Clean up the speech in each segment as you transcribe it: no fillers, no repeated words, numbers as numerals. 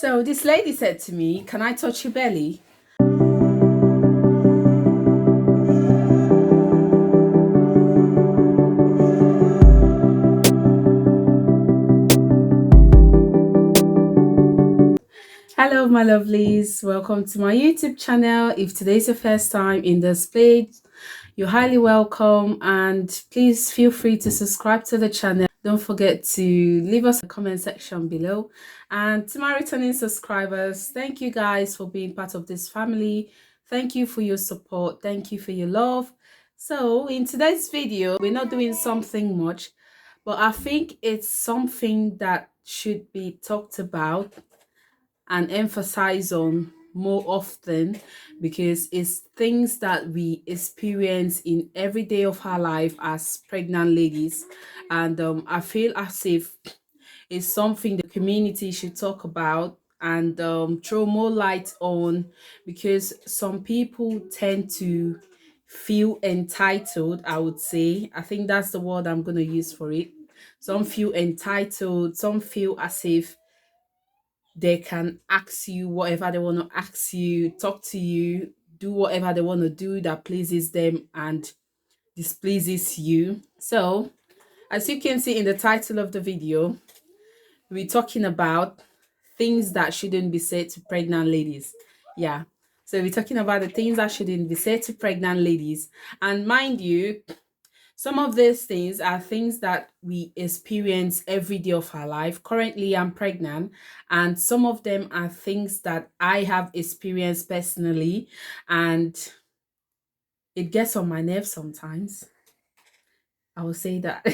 So this lady said to me, "Can I touch your belly?" Hello, my lovelies. Welcome to my YouTube channel. If today's your first time in this page, you're highly welcome, and please feel free to subscribe to the channel. Don't forget to leave us a comment section below. And to my returning subscribers, thank you guys for being part of this family. Thank you for your support. Thank you for your love. So in today's video, we're not doing something much, but I think it's something that should be talked about and emphasize on more often, because it's things that we experience in every day of our life as pregnant ladies. And I feel as if it's something the community should talk about and throw more light on, because some people tend to feel entitled. I would say, I think that's the word I'm going to use for it. Some feel entitled, some feel as if they can ask you whatever they want to ask you, talk to you, do whatever they want to do that pleases them and displeases you. So, as you can see in the title of the video, we're talking about things that shouldn't be said to pregnant ladies. Yeah. So we're talking about the things that shouldn't be said to pregnant ladies. And mind you, some of these things are things that we experience every day of our life. Currently, I'm pregnant, and some of them are things that I have experienced personally, and it gets on my nerves sometimes. I will say that.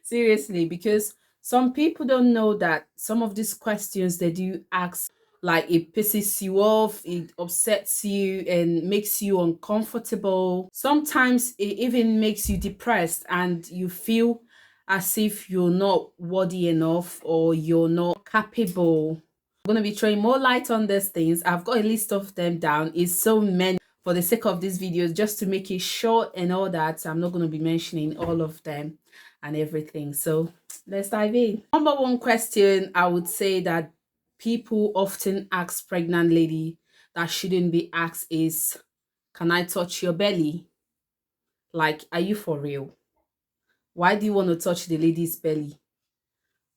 Seriously, because some people don't know that some of these questions they do ask, like, it pisses you off, it upsets you and makes you uncomfortable. Sometimes it even makes you depressed and you feel as if you're not worthy enough or you're not capable. I'm going to be throwing more light on these things. I've got a list of them down. It's so many. For the sake of this video, just to make it short and all that, I'm not going to be mentioning all of them and everything. So let's dive in. Number one question I would say that people often ask pregnant lady that shouldn't be asked is, "Can I touch your belly?" Like, are you for real? Why do you want to touch the lady's belly?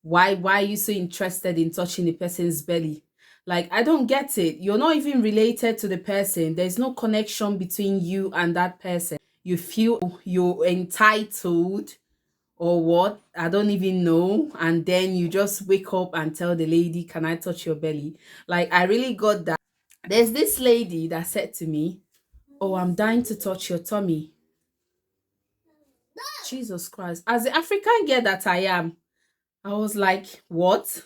Why are you so interested in touching the person's belly? Like, I don't get it. You're not even related to the person. There's no connection between you and that person. You feel you're entitled or what? I don't even know. And then you just wake up and tell the lady, "Can I touch your belly?" Like, I really got that. There's this lady that said to me, "Oh, I'm dying to touch your tummy." Jesus Christ. As the African girl that I am, I was like, what?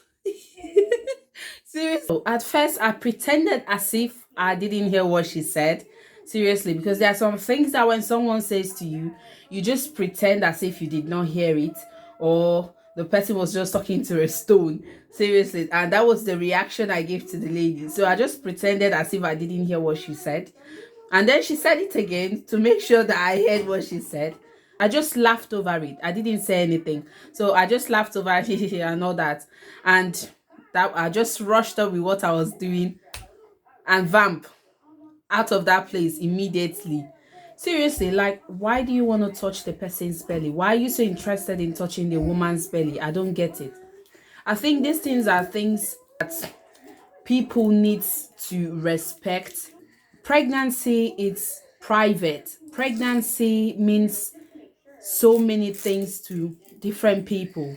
Seriously. At first, I pretended as if I didn't hear what she said. Seriously, because there are some things that when someone says to you, you just pretend as if you did not hear it, or the person was just talking to a stone. Seriously. And that was the reaction I gave to the lady. So I just pretended as if I didn't hear what she said. And then she said it again to make sure that I heard what she said. I just laughed over it. I didn't say anything. So I just laughed over it and all that. And that I just rushed up with what I was doing and vamp out of that place immediately. Seriously, like, why do you want to touch the person's belly? Why are you so interested in touching the woman's belly? I don't get it. I think these things are things that people need to respect. Pregnancy is private. Pregnancy means so many things to different people.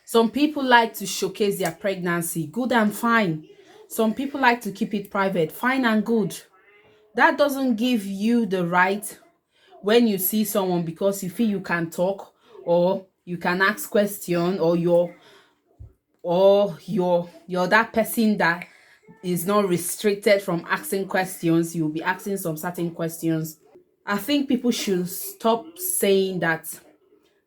Some people like to showcase their pregnancy, good and fine. Some people like to keep it private, fine and good. That doesn't give you the right when you see someone, because you feel you can talk or you can ask questions, or you're that person that is not restricted from asking questions. You'll be asking some certain questions. I think people should stop saying that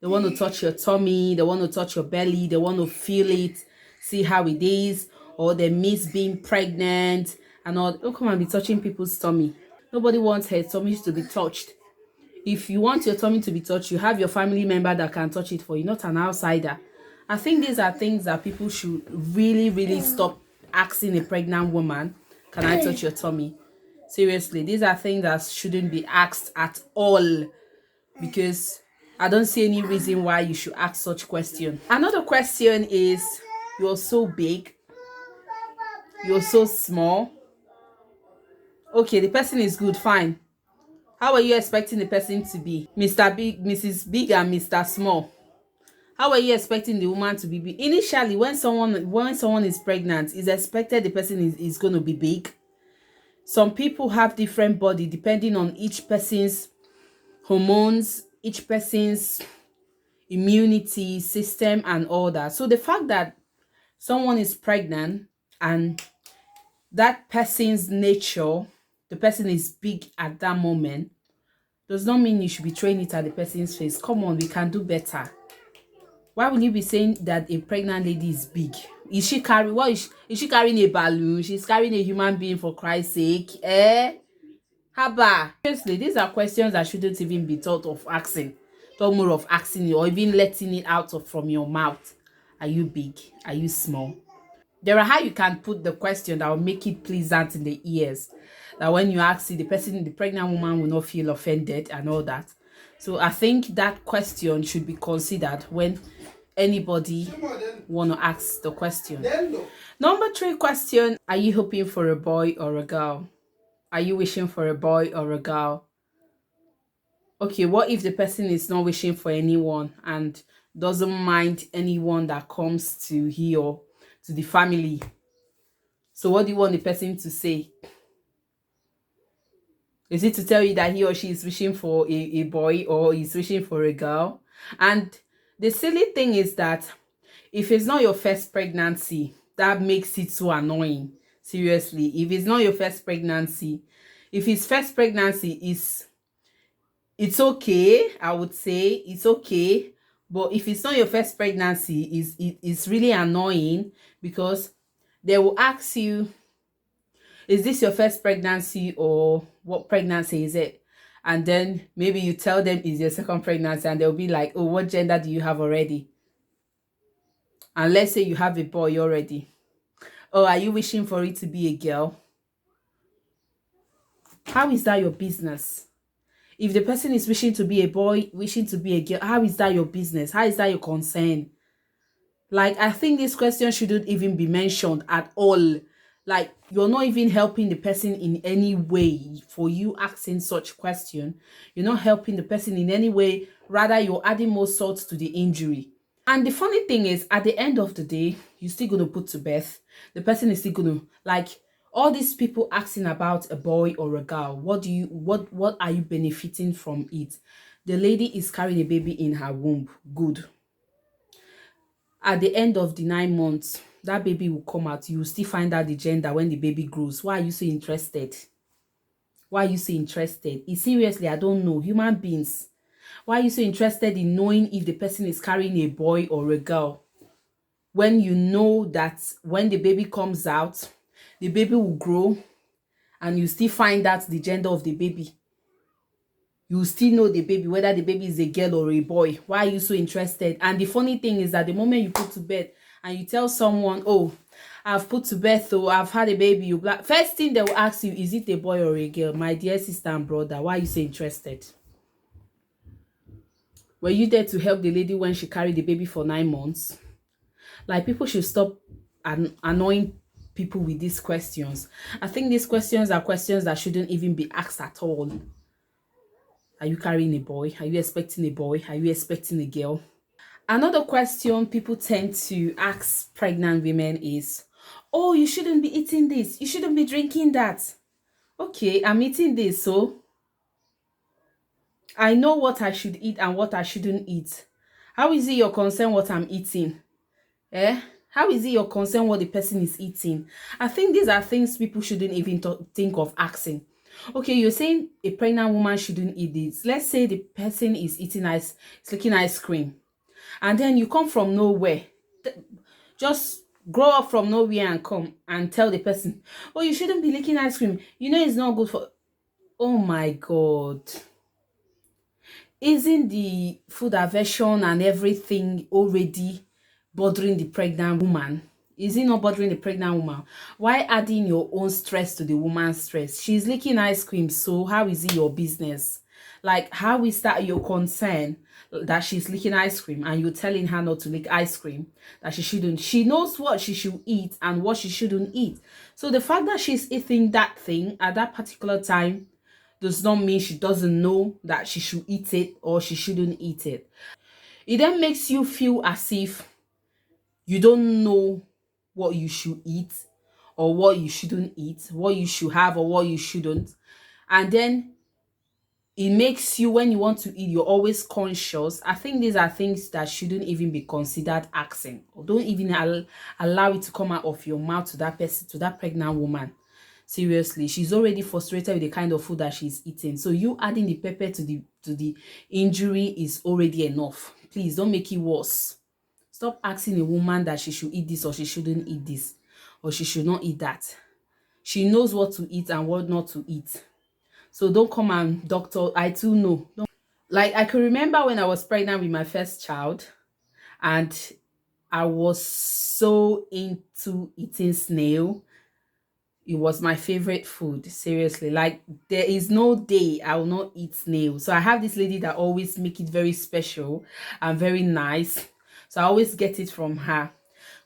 they want to touch your tummy, they want to touch your belly, they want to feel it, see how it is, or they miss being pregnant and all. Don't come and be touching people's tummy. Nobody wants her tummy to be touched. If you want your tummy to be touched, you have your family member that can touch it for you, not an outsider. I think these are things that people should really, really stop asking a pregnant woman, can I touch your tummy? Seriously, these are things that shouldn't be asked at all, because I don't see any reason why you should ask such question. Another question is, you're so big, you're so small. Okay, the person is good, fine. How are you expecting the person to be? Mr. Big, Mrs. Big, and Mr. Small. How are you expecting the woman to be big? Initially, when someone is pregnant, it's expected the person is going to be big. Some people have different body depending on each person's hormones, each person's immunity system, and all that. So the fact that someone is pregnant and that person's nature, the person is big at that moment, does not mean you should be throwing it at the person's face. Come on, we can do better. Why will you be saying that a pregnant lady is big? Is she carrying, is she carrying a balloon? She's carrying a human being, for Christ's sake. Haba. Seriously, these are questions that shouldn't even be thought of asking. Thought more of asking it, or even letting it out of from your mouth. Are you big? Are you small? There are how you can put the question that will make it pleasant in the ears, that when you ask it, the pregnant woman will not feel offended and all that. So I think that question should be considered when anybody want to ask the question. Number 3 question: are you hoping for a boy or a girl? Are you wishing for a boy or a girl? Okay, what if the person is not wishing for anyone and doesn't mind anyone that comes to he or to the family? So what do you want the person to say? Is it to tell you that he or she is wishing for a boy, or is wishing for a girl? And the silly thing is that if it's not your first pregnancy, that makes it so annoying. Seriously, if it's not your first pregnancy, if his first pregnancy is, it's okay. I would say it's okay. But if it's not your first pregnancy, it's really annoying, because they will ask you, is this your first pregnancy, or what pregnancy is it? And then maybe you tell them it's your second pregnancy, and they'll be like, oh, what gender do you have already? And let's say you have a boy already. Oh, are you wishing for it to be a girl? How is that your business? If the person is wishing to be a boy, wishing to be a girl, how is that your business? How is that your concern? Like, I think this question shouldn't even be mentioned at all. Like, you're not even helping the person in any way for you asking such question. You're not helping the person in any way. Rather, you're adding more salt to the injury. And the funny thing is, at the end of the day, you're still going to put to birth. The person is still going to, like, all these people asking about a boy or a girl. What are you benefiting from it? The lady is carrying a baby in her womb. Good. At the end of the 9 months, that baby will come out. You will still find out the gender when the baby grows. Why are you so interested? Why are you so interested? Seriously, I don't know. Human beings. Why are you so interested in knowing if the person is carrying a boy or a girl, when you know that when the baby comes out, the baby will grow, and you still find out the gender of the baby? You still know the baby, whether the baby is a girl or a boy. Why are you so interested? And the funny thing is that the moment you put to bed and you tell someone, oh, I've put to bed, so I've had a baby, first thing they will ask you, is it a boy or a girl? My dear sister and brother, why are you so interested? Were you there to help the lady when she carried the baby for 9 months? Like, people should stop annoying people with these questions. I think these questions are questions that shouldn't even be asked at all. Are you carrying a boy? Are you expecting a boy? Are you expecting a girl? Another question people tend to ask pregnant women is, oh, you shouldn't be eating this. You shouldn't be drinking that. Okay, I'm eating this, so I know what I should eat and what I shouldn't eat. How is it your concern what I'm eating? How is it your concern what the person is eating? I think these are things people shouldn't even think of asking. Okay, you're saying a pregnant woman shouldn't eat this. Let's say the person is eating is licking ice cream, and then you come from nowhere, just grow up from nowhere and come and tell the person, oh, you shouldn't be licking ice cream. You know it's not good for. Oh my God. Isn't the food aversion and everything already bothering the pregnant woman? Is it not bothering the pregnant woman? Why adding your own stress to the woman's stress? She's licking ice cream, so how is it your business? Like, how is that your concern that she's licking ice cream and you're telling her not to lick ice cream, that she shouldn't? She knows what she should eat and what she shouldn't eat. So the fact that she's eating that thing at that particular time does not mean she doesn't know that she should eat it or she shouldn't eat it. It then makes you feel as if you don't know what you should eat or what you shouldn't eat, what you should have or what you shouldn't. And then it makes you, when you want to eat, you're always conscious. I think these are things that shouldn't even be considered asking, or don't even allow it to come out of your mouth to that person, to that pregnant woman. Seriously, she's already frustrated with the kind of food that she's eating, so you adding the pepper to the injury is already enough. Please don't make it worse. Stop asking a woman that she should eat this or she shouldn't eat this or she should not eat that. She knows what to eat and what not to eat. So don't come and doctor. I too know. Like, I could remember when I was pregnant with my first child and I was so into eating snail. It was my favorite food, seriously. Like, there is no day I will not eat snail. So I have this lady that always make it very special and very nice. So I always get it from her.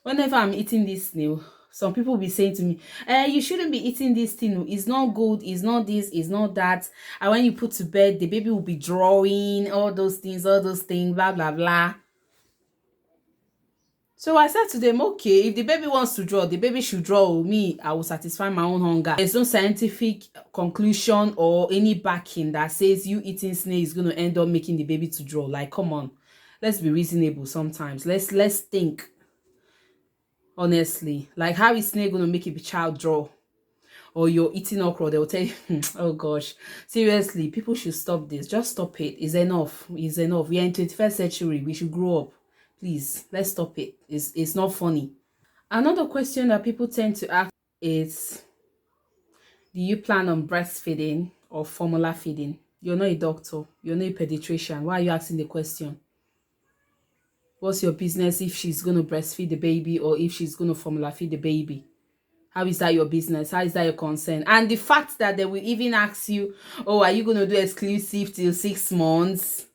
Whenever I'm eating this snail, some people will be saying to me, you shouldn't be eating this thing. It's not good. It's not this. It's not that. And when you put to bed, the baby will be drawing, all those things, blah, blah, blah. So I said to them, okay, if the baby wants to draw, the baby should draw. Me, I will satisfy my own hunger. There's no scientific conclusion or any backing that says you eating snail is going to end up making the baby to draw. Like, come on, let's be reasonable sometimes. Let's think honestly. Like, how is snail going to make a child draw? Or you're eating okra, they'll tell you, oh gosh, seriously, people should stop this. Just stop it. It's enough. It's enough. We are in 21st century. We should grow up. Please, let's stop it. It's not funny. Another question that people tend to ask is, do you plan on breastfeeding or formula feeding? You're not a doctor. You're not a pediatrician. Why are you asking the question? What's your business if she's going to breastfeed the baby or if she's going to formula feed the baby? How is that your business? How is that your concern? And the fact that they will even ask you, oh, are you going to do exclusive till 6 months?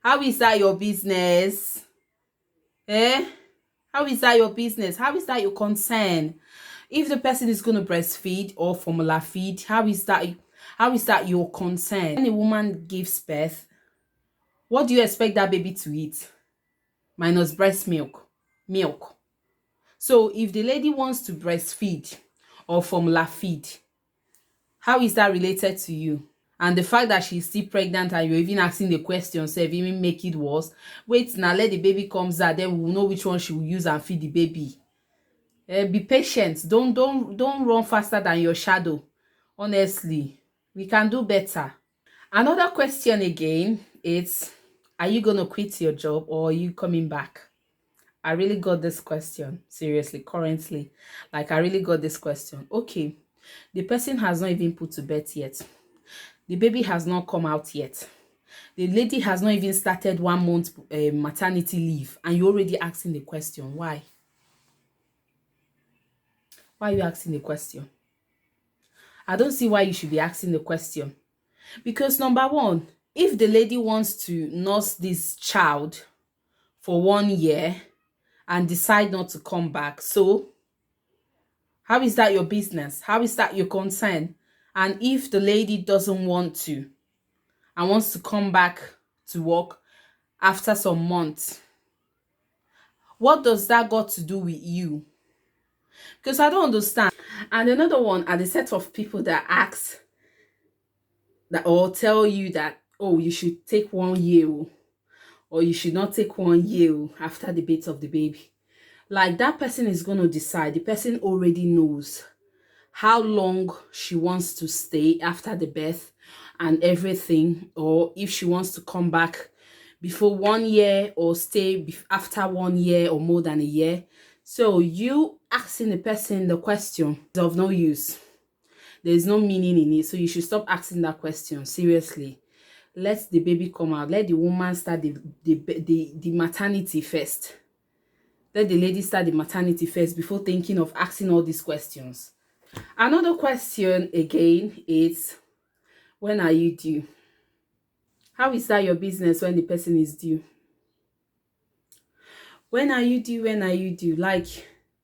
How is that your business? Eh? How is that your business? How is that your concern? If the person is going to breastfeed or formula feed, how is that your concern? When a woman gives birth, what do you expect that baby to eat? Minus breast milk. Milk. So if the lady wants to breastfeed or formula feed, how is that related to you? And the fact that she's still pregnant and you're even asking the question, so even make it worse. Wait, now let the baby comes out, then we'll know which one she will use and feed the baby. Be patient. Don't run faster than your shadow. Honestly, we can do better. Another question again is, are you gonna quit your job or are you coming back? I really got this question, seriously, currently. Like, I really got this question. Okay, the person has not even put to bed yet. The baby has not come out yet. The lady has not even started 1 month maternity leave, and you're already asking the question. Why? Why are you asking the question? I don't see why you should be asking the question. Because number one, if the lady wants to nurse this child for 1 year and decide not to come back, so how is that your business? How is that your concern? And if the lady doesn't want to and wants to come back to work after some months, what does that got to do with you? Because I don't understand. And another one are the set of people that ask that or tell you that, oh, you should take 1 year or you should not take 1 year after the birth of the baby. Like, that person is going to decide. The person already knows how long she wants to stay after the birth and everything, or if she wants to come back before 1 year or stay after 1 year or more than a year. So you asking the person the question is of no use. There's no meaning in it. So you should stop asking that question. Seriously. Let the baby come out. Let the woman start the maternity first. Let the lady start the maternity first before thinking of asking all these questions. Another question again is, when are you due? How is that your business when the person is due? When are you due? When are you due? Like,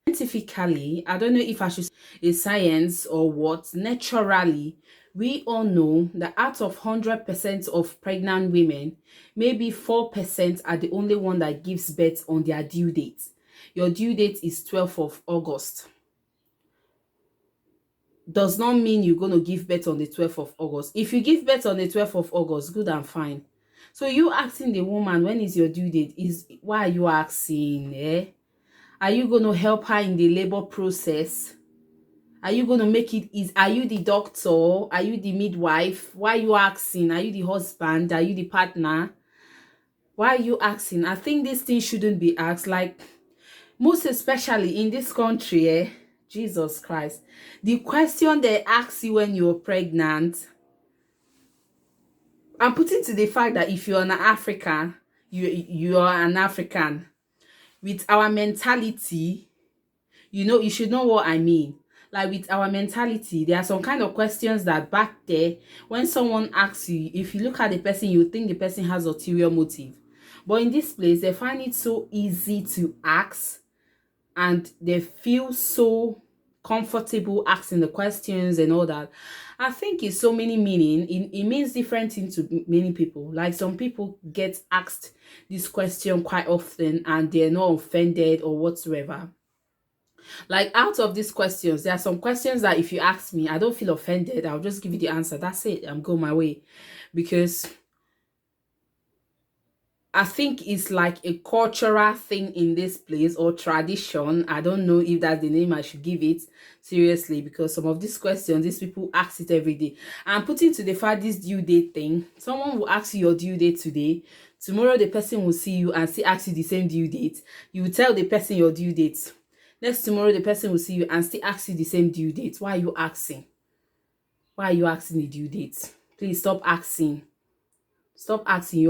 scientifically, I don't know if I should say a science or what, naturally, we all know that out of 100% of pregnant women, maybe 4% are the only one that gives birth on their due date. Your due date is 12th of August. Does not mean you're going to give birth on the 12th of August. If you give birth on the 12th of August, good and fine. So you asking the woman when is your due date, is why are you asking? Are you going to help her in the labor process? Are you going to make it easy? Are you the doctor? Are you the midwife? Why are you asking? Are you the husband? Are you the partner? Why are you asking? I think this thing shouldn't be asked. Like, most especially in this country, Jesus Christ. The question they ask you when you're pregnant, I'm putting to the fact that if you're an African, you're an African. With our mentality, you should know what I mean. Like, with our mentality, there are some kind of questions that back there, when someone asks you, if you look at the person, you think the person has ulterior motive. But in this place, they find it so easy to ask, and they feel so comfortable asking the questions and all that. I think it's so many meaning. It means different things to many people. Like, some people get asked this question quite often and they're not offended or whatsoever. Like, out of these questions, there are some questions that if you ask me, I don't feel offended. I'll just give you the answer. That's it. I'm going my way. Because I think it's like a cultural thing in this place, or tradition. I don't know if that's the name I should give it, seriously, because some of these questions, these people ask it every day. I'm putting to the fact this due date thing. Someone will ask you your due date today. Tomorrow the person will see you and still ask you the same due date. You will tell the person your due date. Next tomorrow the person will see you and still ask you the same due date. Why are you asking? Why are you asking the due date? Please stop asking. Stop asking.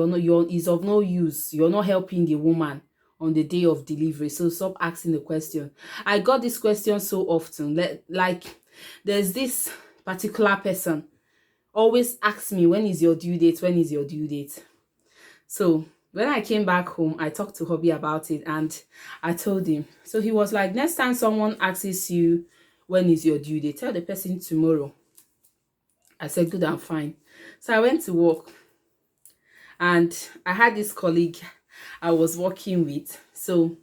It's of no use. You're not helping the woman on the day of delivery. So stop asking the question. I got this question so often. Like, there's this particular person always asks me, when is your due date? When is your due date? So when I came back home, I talked to Hobby about it and I told him. So he was like, next time someone asks you, when is your due date, tell the person tomorrow. I said, good and fine. So I went to work. And I had this colleague I was working with. So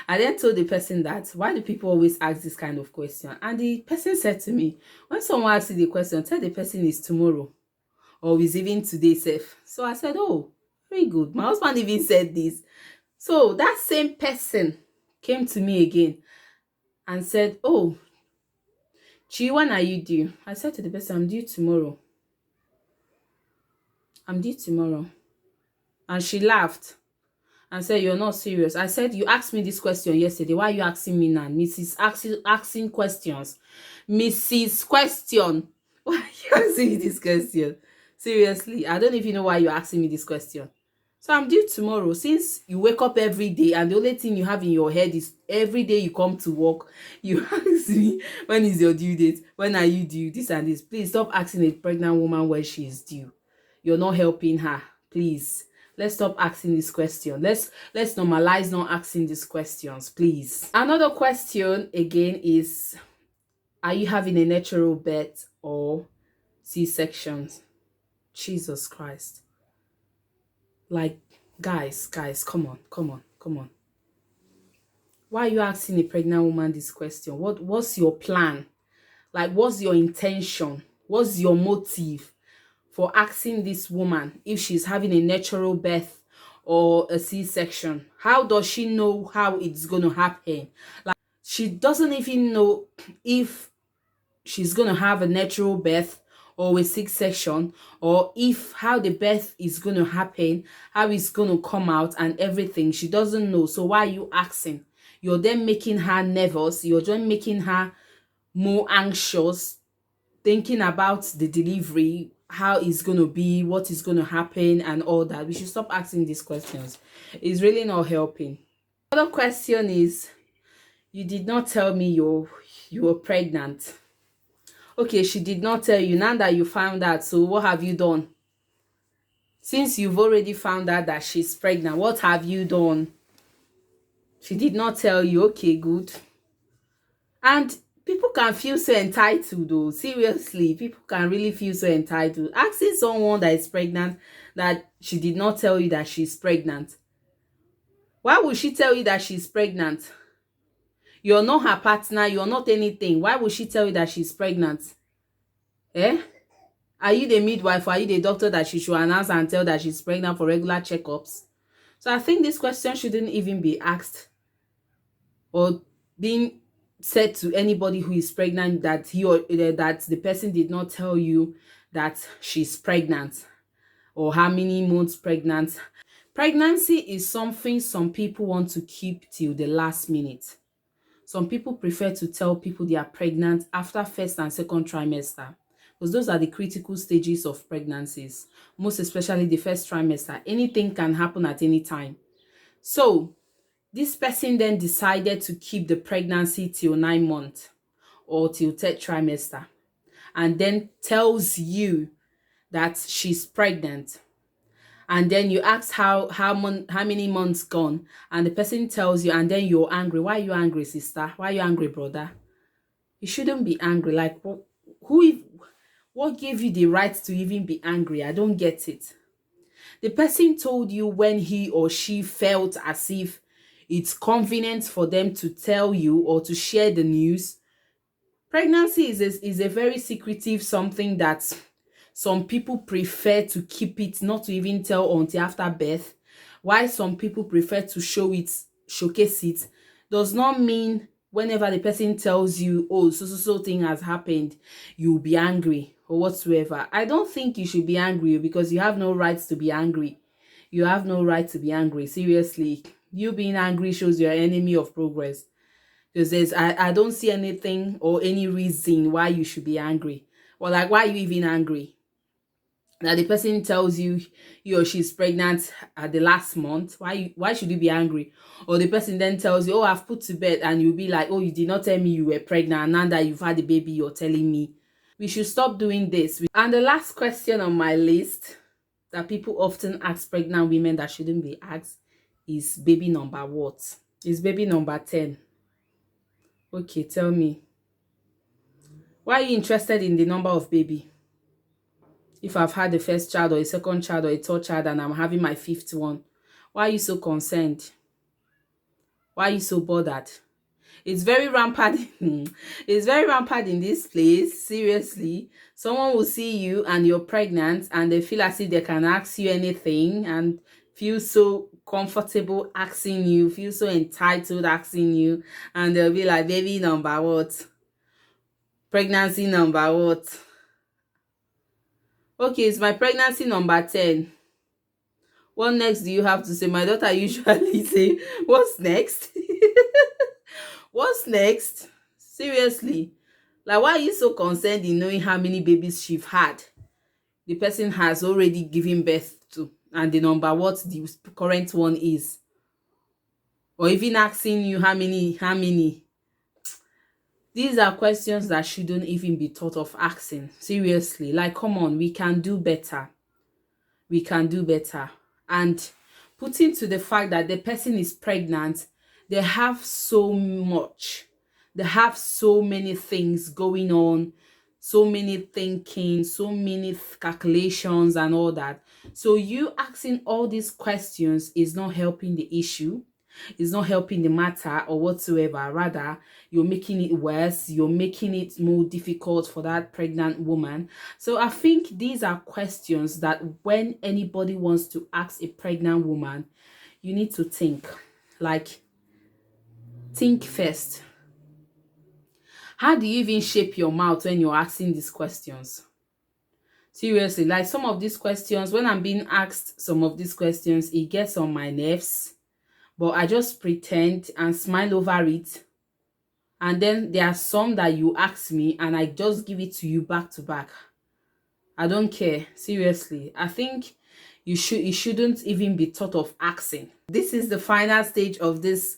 I then told the person that, why do people always ask this kind of question? And the person said to me, when someone asks you the question, tell the person it's tomorrow or is even today safe. So I said, oh, very good. My husband even said this. So that same person came to me again and said, oh, Chi, when are you due? I said to the person, I'm due tomorrow. I'm due tomorrow. And she laughed and said, you're not serious. I said, you asked me this question yesterday. Why are you asking me now? Mrs. Asking questions. Mrs. Question. Why are you asking me this question? Seriously, I don't even know why you're asking me this question. So I'm due tomorrow. Since you wake up every day and the only thing you have in your head is every day you come to work, you ask me, when is your due date? When are you due? This and this. Please stop asking a pregnant woman when she is due. You're not helping her. Please. Let's stop asking this question. Let's normalize not asking these questions, please. Another question again is, are you having a natural birth or C-sections? Jesus Christ. Like, guys, come on. Why are you asking a pregnant woman this question? What's your plan? Like, what's your intention? What's your motive for asking this woman if she's having a natural birth or a C-section? How does she know how it's going to happen? Like, she doesn't even know if she's going to have a natural birth or a C-section, or if how the birth is going to happen, how it's going to come out and everything. She doesn't know. So why are you asking? You're then making her nervous. You're just making her more anxious, thinking about the delivery, how it's going to be, what is going to happen and all that. We should stop asking these questions. It's really not helping. Another question is, you did not tell me you were pregnant. Okay, she did not tell you. Now that you found out, so what have you done? Since you've already found out that she's pregnant, what have you done? She did not tell you. Okay, good. And people can feel so entitled though. Seriously, people can really feel so entitled. Asking someone that is pregnant that she did not tell you that she's pregnant. Why would she tell you that she's pregnant? You're not her partner, you're not anything. Why would she tell you that she's pregnant? Eh? Are you the midwife or are you the doctor that she should announce and tell that she's pregnant for regular checkups? So I think this question shouldn't even be asked or being said to anybody who is pregnant, that he or that the person did not tell you that she's pregnant or how many months pregnant. Pregnancy is something some people want to keep till the last minute. Some people prefer to tell people they are pregnant after first and second trimester, because those are the critical stages of pregnancies, most especially the first trimester. Anything can happen at any time. So this person then decided to keep the pregnancy till 9 months or till third trimester, and then tells you that she's pregnant. And then you ask how many months gone, and the person tells you, and then you're angry. Why are you angry, sister? Why are you angry, brother? You shouldn't be angry. Like, what gave you the right to even be angry? I don't get it. The person told you when he or she felt as if it's convenient for them to tell you or to share the news. Pregnancy is a very secretive something that some people prefer to keep it, not to even tell until after birth. Why some people prefer to showcase it, does not mean whenever the person tells you, oh, so thing has happened, you'll be angry or whatsoever. I don't think you should be angry, because you have no right to be angry. You have no right to be angry. Seriously, you being angry shows you're an enemy of progress. Because I don't see anything or any reason why you should be angry. Or like, why are you even angry? Now the person tells you he or she's pregnant at the last month. Why should you be angry? Or the person then tells you, oh, I've put to bed, and you'll be like, oh, you did not tell me you were pregnant, and now that you've had a baby, you're telling me. We should stop doing this. And the last question on my list that people often ask pregnant women that shouldn't be asked is baby number what? Is baby number 10? Okay, tell me. Why are you interested in the number of baby? If I've had the first child or a second child or a third child and I'm having my fifth one, why are you so concerned? Why are you so bothered? It's very rampant. It's very rampant in this place. Seriously, someone will see you and you're pregnant and they feel as if they can ask you anything and feel so comfortable asking you, feel so entitled asking you, and they'll be like, baby number what? Pregnancy number what? Okay, it's my pregnancy number 10. What next do you have to say? My daughter usually say, what's next? What's next? Seriously. Like, why are you so concerned in knowing how many babies she's had? The person has already given birth to, and the number what the current one is. Or even asking you how many. These are questions that shouldn't even be thought of asking. Seriously. Like, come on, we can do better. We can do better. And putting to the fact that the person is pregnant, they have so much. They have so many things going on, so many thinking, so many calculations and all that. So you asking all these questions is not helping the issue. It's not helping the matter or whatsoever. Rather, you're making it worse. You're making it more difficult for that pregnant woman. So I think these are questions that when anybody wants to ask a pregnant woman, you need to think. Like, think first. How do you even shape your mouth when you're asking these questions? Seriously, like some of these questions, when I'm being asked some of these questions, it gets on my nerves. But I just pretend and smile over it. And then there are some that you ask me and I just give it to you back to back. I don't care. Seriously. I think it shouldn't even be thought of asking. This is the final stage of this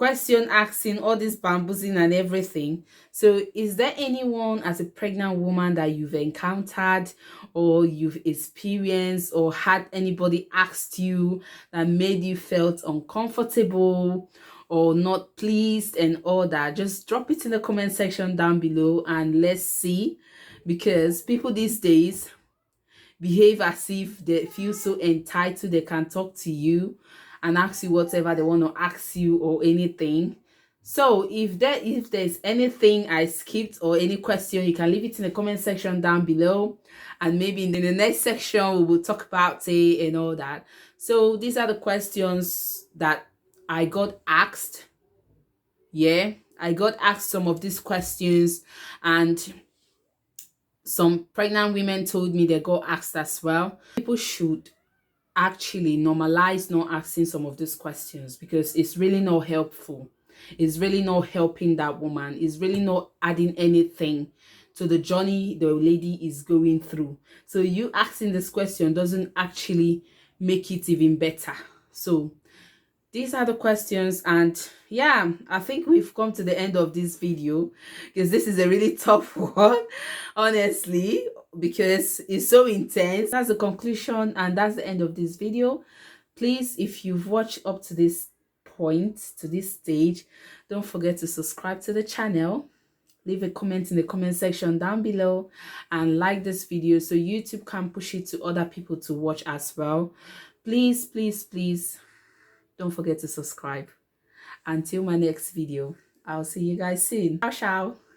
question asking all this bamboozling and everything. So is there anyone as a pregnant woman that you've encountered or you've experienced or had anybody asked you that made you felt uncomfortable or not pleased and all that? Just drop it in the comment section down below and let's see, because people these days behave as if they feel so entitled they can talk to you and ask you whatever they want to ask you or anything. So if there's anything I skipped or any question, you can leave it in the comment section down below, and maybe in the next section we will talk about it and all that. So these are the questions that I got asked. Yeah, I got asked some of these questions, and some pregnant women told me they got asked as well. People should actually normalize not asking some of these questions, because it's really not helpful. It's really not helping that woman. It's really not adding anything to the journey the lady is going through. So you asking this question doesn't actually make it even better. So these are the questions, and yeah, I think we've come to the end of this video, because this is a really tough one, honestly, because it's so intense. That's the conclusion and that's the end of this video. Please, if you've watched up to this point, to this stage, don't forget to subscribe to the channel, leave a comment in the comment section down below, and like this video so YouTube can push it to other people to watch as well. Please, please, please don't forget to subscribe. Until my next video, I'll see you guys soon. Ciao, ciao.